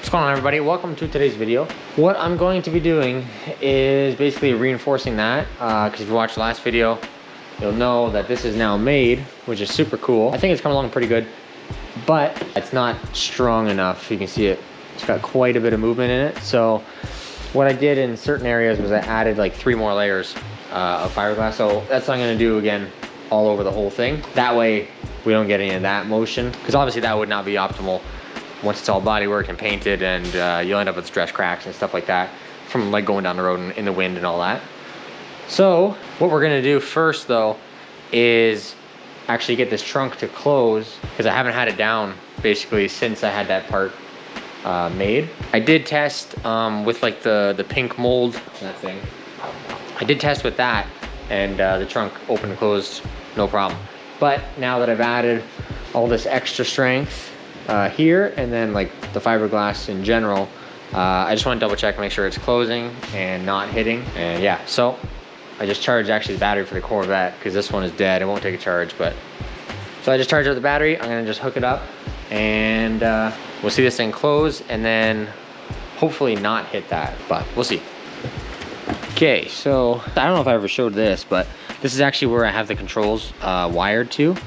What's going on, everybody? Welcome to today's video. What I'm going to be doing is basically reinforcing that because if you watched the last video, you'll know that this is now made, which is super cool. I think it's coming along pretty good, but it's not strong enough. You can see it's got quite a bit of movement in it. So what I did in certain areas was I added like 3 more layers of fiberglass. So that's what I'm going to do again all over the whole thing. That way we don't get any of that motion, because obviously that would not be optimal once it's all bodywork and painted, and you'll end up with stress cracks and stuff like that from like going down the road in the wind and all that. So what we're gonna do first though is actually get this trunk to close, because I haven't had it down basically since I had that part made. I did test with like the pink mold, that thing. I did test with that, and the trunk opened and closed no problem. But now that I've added all this extra strength here, and then like the fiberglass in general, I just want to double check, make sure it's closing and not hitting. And yeah, so I just charged actually the battery for the Corvette, because this one is dead. It won't take a charge, but so I just charged up the battery. I'm gonna just hook it up, and we'll see this thing close, and then hopefully not hit that, but we'll see. Okay, so I don't know if I ever showed this, but this is actually where I have the controls wired to.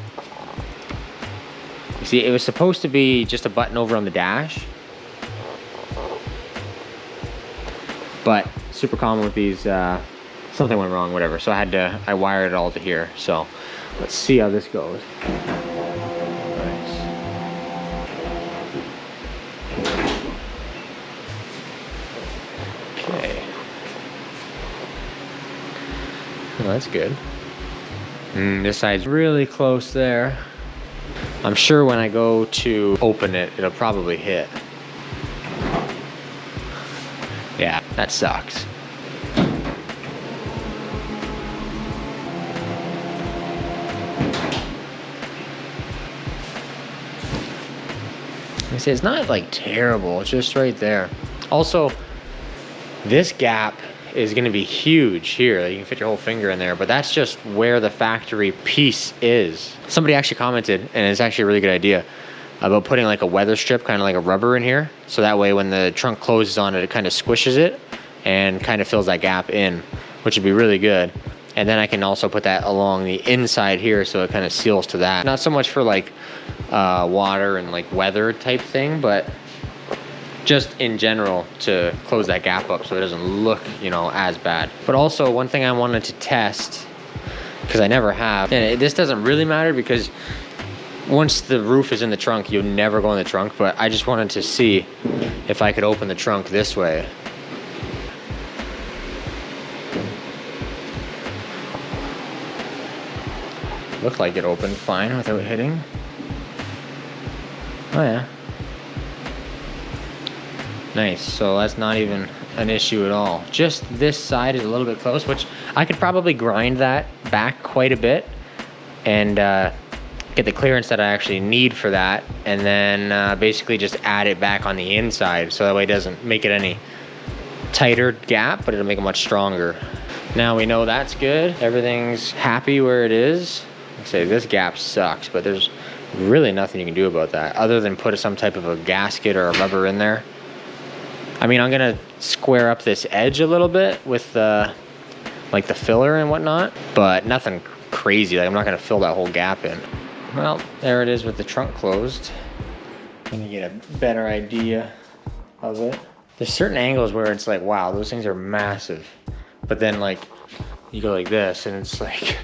You see, it was supposed to be just a button over on the dash, but super common with these, something went wrong, whatever. So I wired it all to here. So let's see how this goes. Nice. Okay. Well, that's good. This side's really close there. I'm sure when I go to open it, it'll probably hit. Yeah, that sucks. I say it's not like terrible, it's just right there. Also, this gap is going to be huge here. You can fit your whole finger in there, but that's just where the factory piece is. Somebody actually commented, and it's actually a really good idea, about putting like a weather strip, kind of like a rubber in here, so that way when the trunk closes on it, it kind of squishes it and kind of fills that gap in, which would be really good. And then I can also put that along the inside here, so it kind of seals to that. Not so much for like water and like weather type thing, but just in general to close that gap up so it doesn't look, you know, as bad. But also one thing I wanted to test, because I never have, and this doesn't really matter because once the roof is in the trunk, you'll never go in the trunk, but I just wanted to see if I could open the trunk this way. Looked like it opened fine without hitting. Oh yeah. Nice, so that's not even an issue at all. Just this side is a little bit close, which I could probably grind that back quite a bit and get the clearance that I actually need for that, and then basically just add it back on the inside, so that way it doesn't make it any tighter gap, but it'll make it much stronger. Now we know that's good. Everything's happy where it is. Like I say, this gap sucks, but there's really nothing you can do about that other than put some type of a gasket or a rubber in there. I mean, I'm gonna square up this edge a little bit with like the filler and whatnot, but nothing crazy. Like I'm not gonna fill that whole gap in. Well, there it is with the trunk closed. I'm gonna get a better idea of it. There's certain angles where it's like, wow, those things are massive. But then like, you go like this and it's like,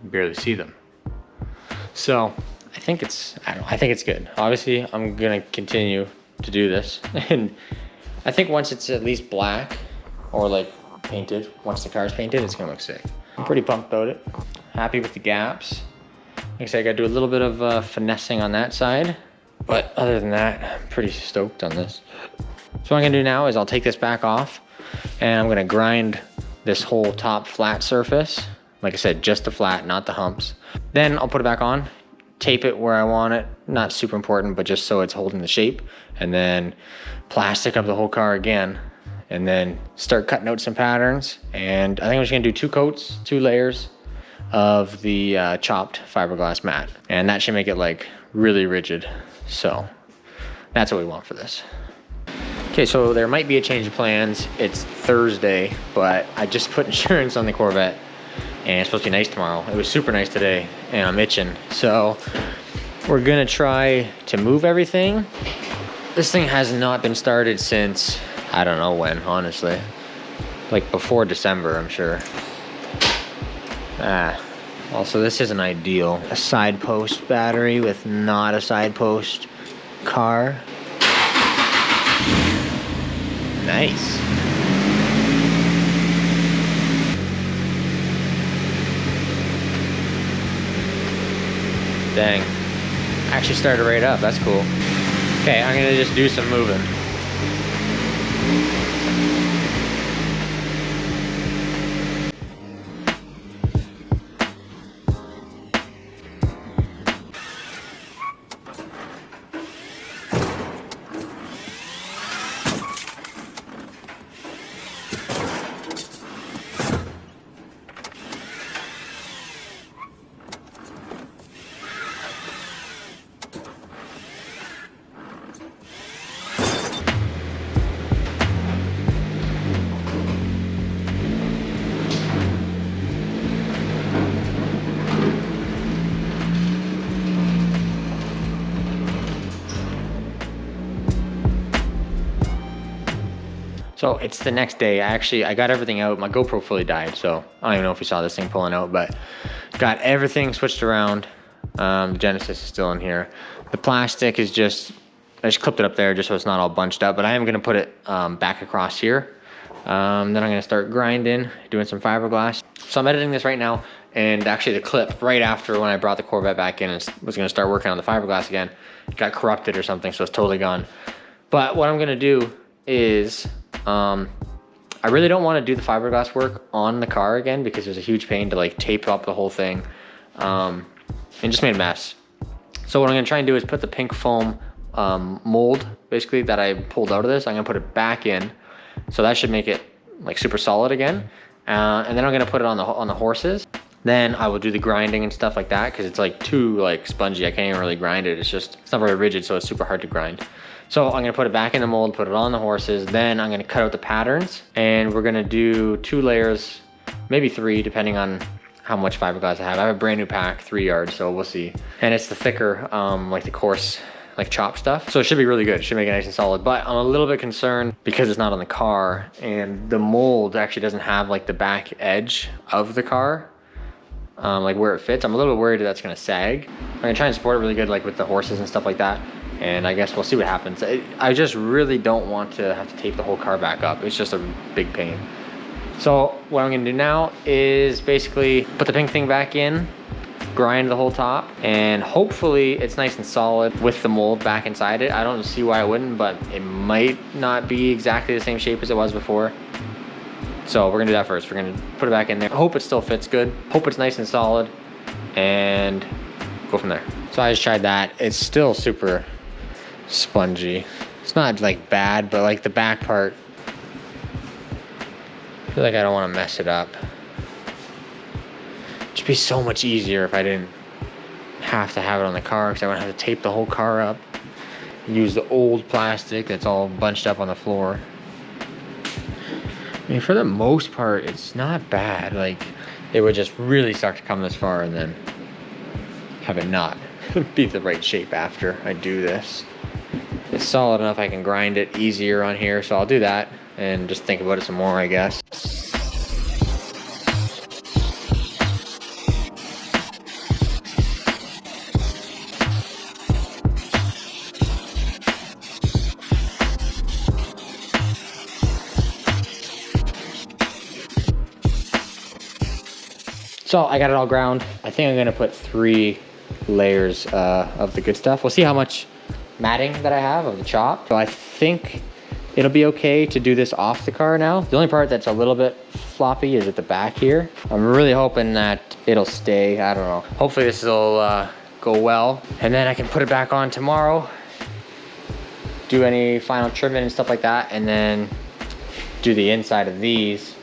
you barely see them. So I think it's good. Obviously, I'm gonna continue to do this, and I think once it's at least black or like painted, once the car's painted, it's gonna look sick. I'm pretty pumped about it. Happy with the gaps. Like I said, I gotta do a little bit of finessing on that side, but other than that, I'm pretty stoked on this. So what I'm gonna do now is I'll take this back off, and I'm gonna grind this whole top flat surface. Like I said, just the flat, not the humps. Then I'll put it back on, tape it where I want it, not super important, but just so it's holding the shape, and then plastic up the whole car again, and then start cutting out some patterns. And I think I'm just gonna do 2 coats, 2 layers of the chopped fiberglass mat, and that should make it like really rigid. So that's what we want for this. Okay, so there might be a change of plans. It's Thursday, but I just put insurance on the Corvette and it's supposed to be nice tomorrow. It was super nice today and I'm itching. So we're gonna try to move everything. This thing has not been started since, I don't know when, honestly. Like before December, I'm sure. Also this isn't ideal. A side post battery with not a side post car. Nice. Dang. Actually started right up. That's cool. Okay, I'm gonna just do some moving. So it's the next day. I got everything out. My GoPro fully died, so I don't even know if you saw this thing pulling out, but got everything switched around. The Genesis is still in here. The plastic is just, I just clipped it up there just so it's not all bunched up, but I am gonna put it back across here. Then I'm gonna start grinding, doing some fiberglass. So I'm editing this right now, and actually the clip right after when I brought the Corvette back in and was gonna start working on the fiberglass again, got corrupted or something, so it's totally gone. But what I'm gonna do is, I really don't want to do the fiberglass work on the car again because it was a huge pain to like tape up the whole thing, and just made a mess. So what I'm gonna try and do is put the pink foam mold basically that I pulled out of this. I'm gonna put it back in, so that should make it like super solid again. And then I'm gonna put it on the horses. Then I will do the grinding and stuff like that because it's like too like spongy. I can't even really grind it. It's not very rigid, so it's super hard to grind. So I'm gonna put it back in the mold, put it on the horses, then I'm gonna cut out the patterns, and we're gonna do 2 layers, maybe 3, depending on how much fiberglass I have. I have a brand new pack, 3 yards, so we'll see. And it's the thicker, like the coarse, like chop stuff. So it should be really good, it should make it nice and solid. But I'm a little bit concerned because it's not on the car, and the mold actually doesn't have like the back edge of the car, like where it fits. I'm a little bit worried that's gonna sag. I'm gonna try and support it really good, like with the horses and stuff like that. And I guess we'll see what happens. I just really don't want to have to tape the whole car back up. It's just a big pain. So what I'm gonna do now is basically put the pink thing back in, grind the whole top, and hopefully it's nice and solid with the mold back inside it. I don't see why it wouldn't, but it might not be exactly the same shape as it was before. So we're gonna do that first. We're gonna put it back in there. I hope it still fits good. Hope it's nice and solid, and go from there. So I just tried that. It's still super spongy. It's not like bad, but like the back part, I feel like I don't want to mess it up. It'd be so much easier if I didn't have to have it on the car, because I wouldn't have to tape the whole car up, use the old plastic that's all bunched up on the floor. I mean, for the most part, it's not bad. Like, it would just really suck to come this far and then have it not be the right shape after I do this. It's solid enough I can grind it easier on here, so I'll do that and just think about it some more, I guess. So I got it all ground. I think I'm gonna put 3 layers of the good stuff. We'll see how much matting that I have of the chop. So I think it'll be okay to do this off the car now. The only part that's a little bit floppy is at the back here. I'm really hoping that it'll stay. I don't know. Hopefully this will go well. And then I can put it back on tomorrow, do any final trimming and stuff like that, and then do the inside of these,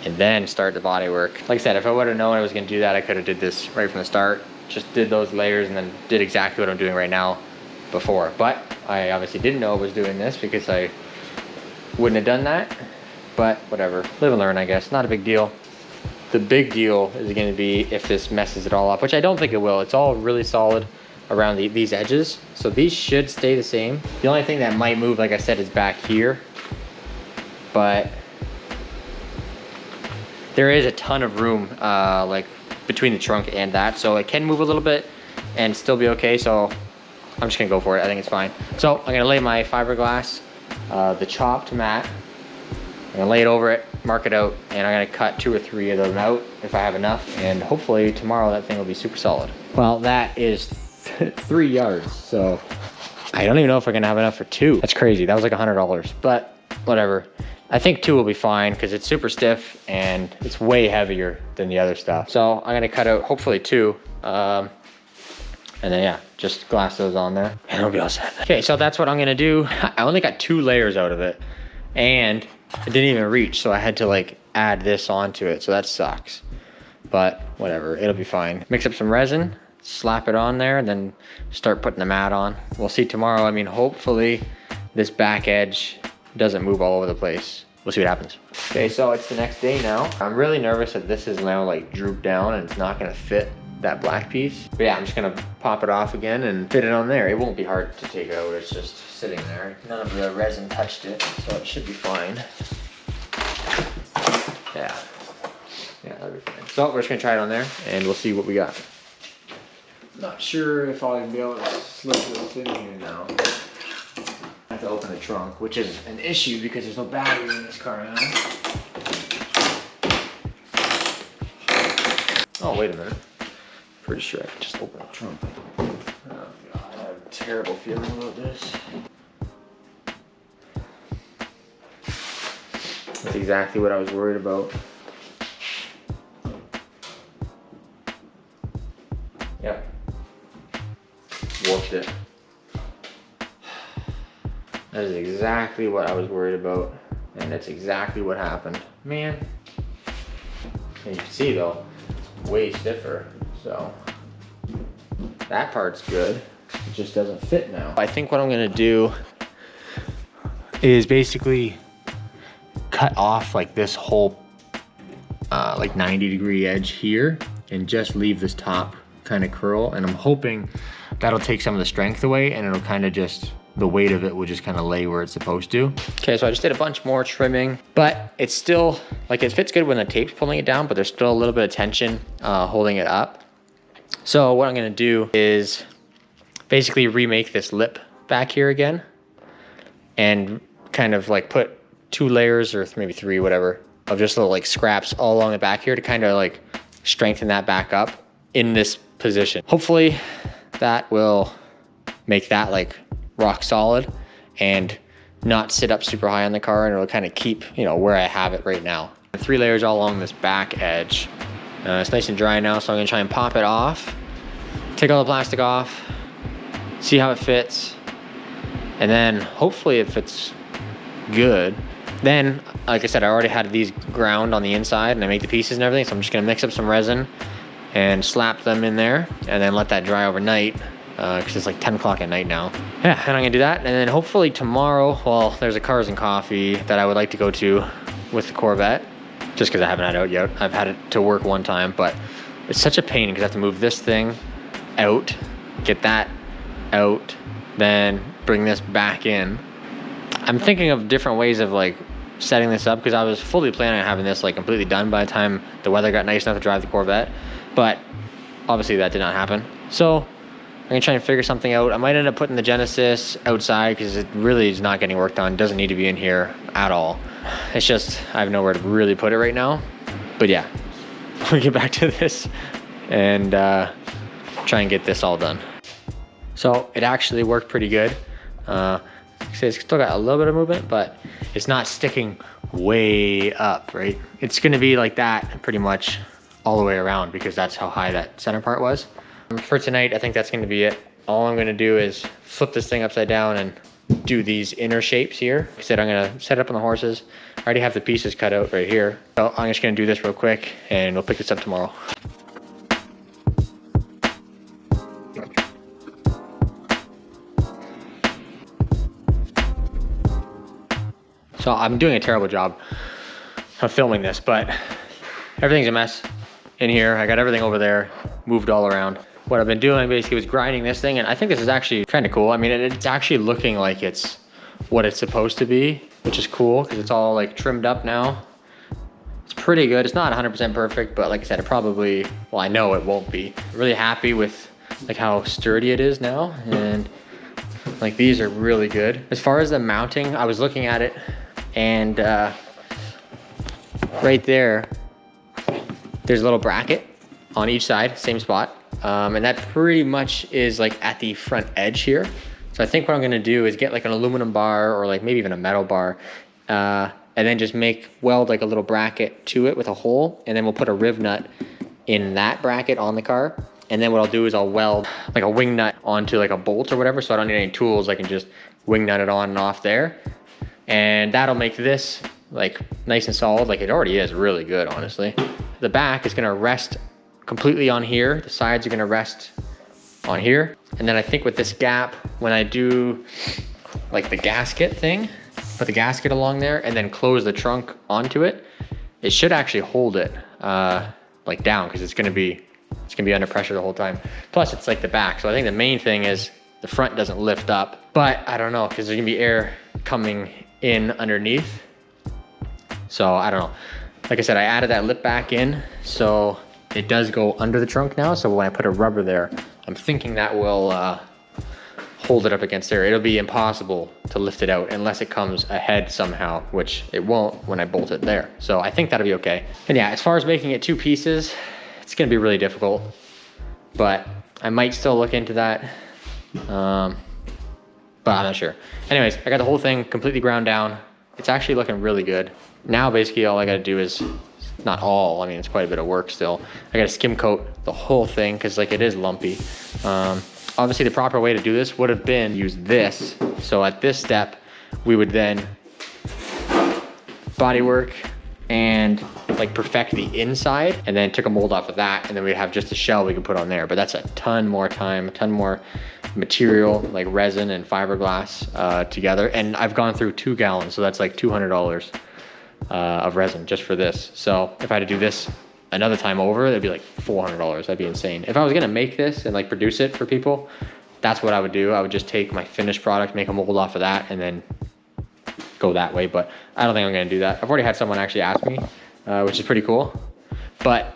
and then start the body work. Like I said, if I would have known I was gonna do that, I could have did this right from the start. Just did those layers and then did exactly what I'm doing right now before. But I obviously didn't know I was doing this because I wouldn't have done that, but whatever, live and learn, I guess. Not a big deal. The big deal is going to be if this messes it all up, which I don't think it will. It's all really solid around these edges, so these should stay the same. The only thing that might move, like I said, is back here, but there is a ton of room like between the trunk and that, so it can move a little bit and still be okay. So I'm just gonna go for it. I think it's fine. So I'm gonna lay my fiberglass, the chopped mat, I'm gonna lay it over it, mark it out, and I'm gonna cut 2 or 3 of them out if I have enough, and hopefully tomorrow that thing will be super solid. Well, that is 3 yards, so I don't even know if I'm gonna have enough for 2. That's crazy. That was like $100, but whatever. I think 2 will be fine because it's super stiff and it's way heavier than the other stuff. So I'm gonna cut out hopefully 2, and then yeah, just glass those on there and it'll be all set. Okay, so that's what I'm gonna do. I only got 2 layers out of it, and it didn't even reach, so I had to like add this onto it, so that sucks. But whatever, it'll be fine. Mix up some resin, slap it on there, and then start putting the mat on. We'll see tomorrow. I mean, hopefully this back edge doesn't move all over the place. We'll see what happens. Okay, so it's the next day now. I'm really nervous that this is now like drooped down and it's not gonna fit that black piece. But yeah, I'm just gonna pop it off again and fit it on there. It won't be hard to take out, it's just sitting there. None of the resin touched it, so it should be fine. Yeah, that'll be fine. So we're just gonna try it on there and we'll see what we got. Not sure if I'll even be able to slip this in here now. I have to open the trunk, which is an issue because there's no batteries in this car now. Oh, wait a minute. Pretty sure I can just open the trunk. Oh God, I have a terrible feeling about this. That's exactly what I was worried about. Yep. Warped it. That is exactly what I was worried about. And that's exactly what happened. Man. And you can see though, it's way stiffer. So that part's good. It just doesn't fit now. I think what I'm gonna do is basically cut off like this whole like 90-degree edge here and just leave this top kind of curl, and I'm hoping that'll take some of the strength away and it'll kind of just, the weight of it will just kind of lay where it's supposed to. Okay, so I just did a bunch more trimming, but it's still, like it fits good when the tape's pulling it down, but there's still a little bit of tension holding it up. So what I'm gonna do is basically remake this lip back here again and kind of like put 2 layers or maybe 3, whatever, of just little like scraps all along the back here to kind of like strengthen that back up in this position. Hopefully that will make that like rock solid and not sit up super high on the car, and it'll kind of keep, you know, where I have it right now. 3 layers all along this back edge. It's nice and dry now, so I'm gonna try and pop it off, take all the plastic off, see how it fits, and then hopefully it fits good. Then, like I said, I already had these ground on the inside and I make the pieces and everything, so I'm just gonna mix up some resin and slap them in there and then let that dry overnight, because it's like 10 o'clock at night now. Yeah, and I'm gonna do that, and then hopefully tomorrow, well, there's a Cars and Coffee that I would like to go to with the Corvette, just because I haven't had it out yet. I've had it to work one time, but it's such a pain because I have to move this thing out, get that out, then bring this back in. I'm thinking of different ways of like setting this up, because I was fully planning on having this like completely done by the time the weather got nice enough to drive the Corvette, but obviously that did not happen. So I'm gonna try and figure something out. I might end up putting the Genesis outside because it really is not getting work done. It doesn't need to be in here at all. It's just I have nowhere to really put it right now. But yeah, we'll get back to this and try and get this all done. So it actually worked pretty good. It's still got a little bit of movement, but it's not sticking way up, right? It's gonna be like that pretty much all the way around because that's how high that center part was. For tonight, I think that's gonna be it. All I'm gonna do is flip this thing upside down and do these inner shapes here. Like I said, I'm gonna set it up on the horses. I already have the pieces cut out right here. So I'm just gonna do this real quick and we'll pick this up tomorrow. So I'm doing a terrible job of filming this, but everything's a mess in here. I got everything over there, moved all around. What I've been doing basically was grinding this thing, and I think this is actually kind of cool. I mean, it's actually looking like it's what it's supposed to be, which is cool because it's all like trimmed up now. It's pretty good. It's not 100% perfect, but like I said, it probably, well, I know it won't be. Really happy with like how sturdy it is now, and like these are really good. As far as the mounting, I was looking at it, and right there, there's a little bracket on each side, same spot. And that pretty much is like at the front edge here. So I think what I'm gonna do is get like an aluminum bar or like maybe even a metal bar, and then just weld like a little bracket to it with a hole, and then we'll put a riv nut in that bracket on the car. And then what I'll do is I'll weld like a wing nut onto like a bolt or whatever, so I don't need any tools. I can just wing nut it on and off there. And that'll make this like nice and solid, like it already is really good, honestly. The back is gonna rest completely on here. The sides are gonna rest on here. And then I think with this gap, when I do like the gasket thing, put the gasket along there and then close the trunk onto it, it should actually hold it like down, because it's gonna be under pressure the whole time. Plus it's like the back. So I think the main thing is the front doesn't lift up, but I don't know, because there's gonna be air coming in underneath. So I don't know. Like I said, I added that lip back in, so it does go under the trunk now. So when I put a rubber there, I'm thinking that will hold it up against there. It'll be impossible to lift it out unless it comes ahead somehow, which it won't when I bolt it there. So I think that'll be okay. And yeah, as far as making it 2 pieces, it's gonna be really difficult, but I might still look into that. But I'm not sure. Anyways, I got the whole thing completely ground down. It's actually looking really good. Now basically all I gotta do is, not all, I mean it's quite a bit of work still. I gotta skim coat the whole thing because like it is lumpy. Obviously the proper way to do this would have been use this. So at this step, we would then bodywork and like perfect the inside, and then took a mold off of that, and then we'd have just a shell we could put on there. But that's a ton more time, a ton more material, like resin and fiberglass together. And I've gone through 2 gallons, so that's like $200 of resin just for this. So if I had to do this another time over, it'd be like $400. That'd be insane. If I was gonna make this and like produce it for people, that's what I would do. I would just take my finished product, make a mold off of that, and then go that way. But I don't think I'm gonna do that. I've already had someone actually ask me, which is pretty cool. But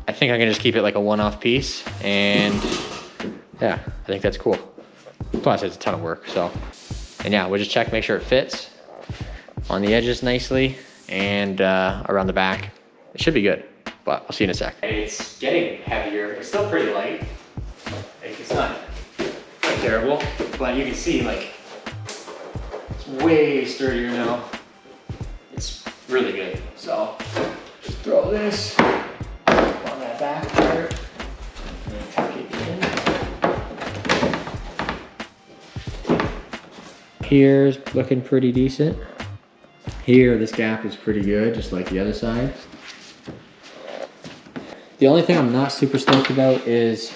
I think I'm gonna just keep it like a one-off piece, and yeah, I think that's cool. Plus it's a ton of work, so. And yeah, we'll just check, make sure it fits on the edges nicely, and around the back. It should be good, but I'll see you in a sec. It's getting heavier. It's still pretty light. Like, it's not terrible, but you can see like it's way sturdier now. It's really good. So just throw this on that back part and tuck it in. Here's looking pretty decent. Here, this gap is pretty good, just like the other side. The only thing I'm not super stoked about is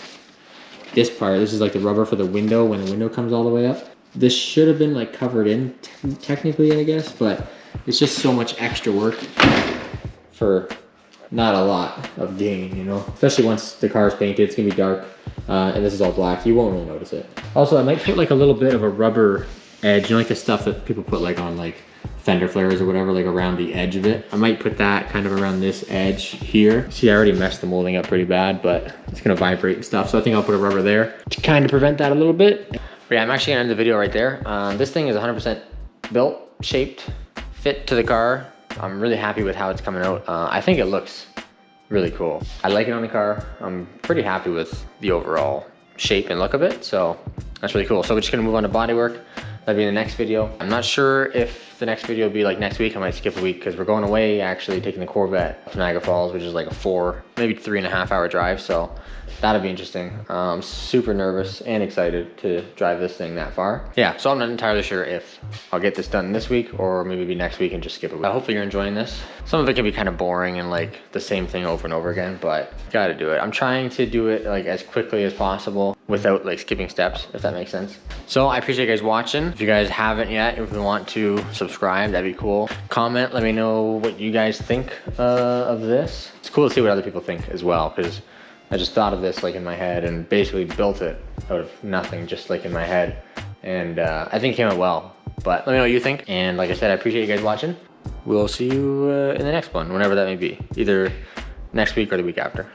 this part. This is like the rubber for the window when the window comes all the way up. This should have been like covered in technically, I guess, but it's just so much extra work for not a lot of gain, you know? Especially once the car is painted, it's gonna be dark, and this is all black. You won't really notice it. Also, I might put like a little bit of a rubber edge, you know, like the stuff that people put like on like fender flares or whatever, like around the edge of it. I might put that kind of around this edge here. See, I already messed the molding up pretty bad, but it's gonna vibrate and stuff. So I think I'll put a rubber there to kind of prevent that a little bit. But yeah, I'm actually gonna end the video right there. This thing is 100% built, shaped, fit to the car. I'm really happy with how it's coming out. I think it looks really cool. I like it on the car. I'm pretty happy with the overall shape and look of it. So that's really cool. So we're just gonna move on to bodywork. That'll be in the next video. I'm not sure if the next video will be like next week. I might skip a week because we're going away, actually taking the Corvette to Niagara Falls, which is like a 4, maybe 3.5 hour drive. So that'll be interesting. I'm super nervous and excited to drive this thing that far. Yeah, so I'm not entirely sure if I'll get this done this week or maybe be next week and just skip a week. Hopefully you're enjoying this. Some of it can be kind of boring and like the same thing over and over again, but gotta do it. I'm trying to do it like as quickly as possible. without like skipping steps, if that makes sense. So I appreciate you guys watching. If you guys haven't yet, if you want to subscribe, that'd be cool. Comment, let me know what you guys think of this. It's cool to see what other people think as well, because I just thought of this like in my head and basically built it out of nothing, just like in my head. And I think it came out well, but let me know what you think. And like I said, I appreciate you guys watching. We'll see you in the next one, whenever that may be. Either next week or the week after.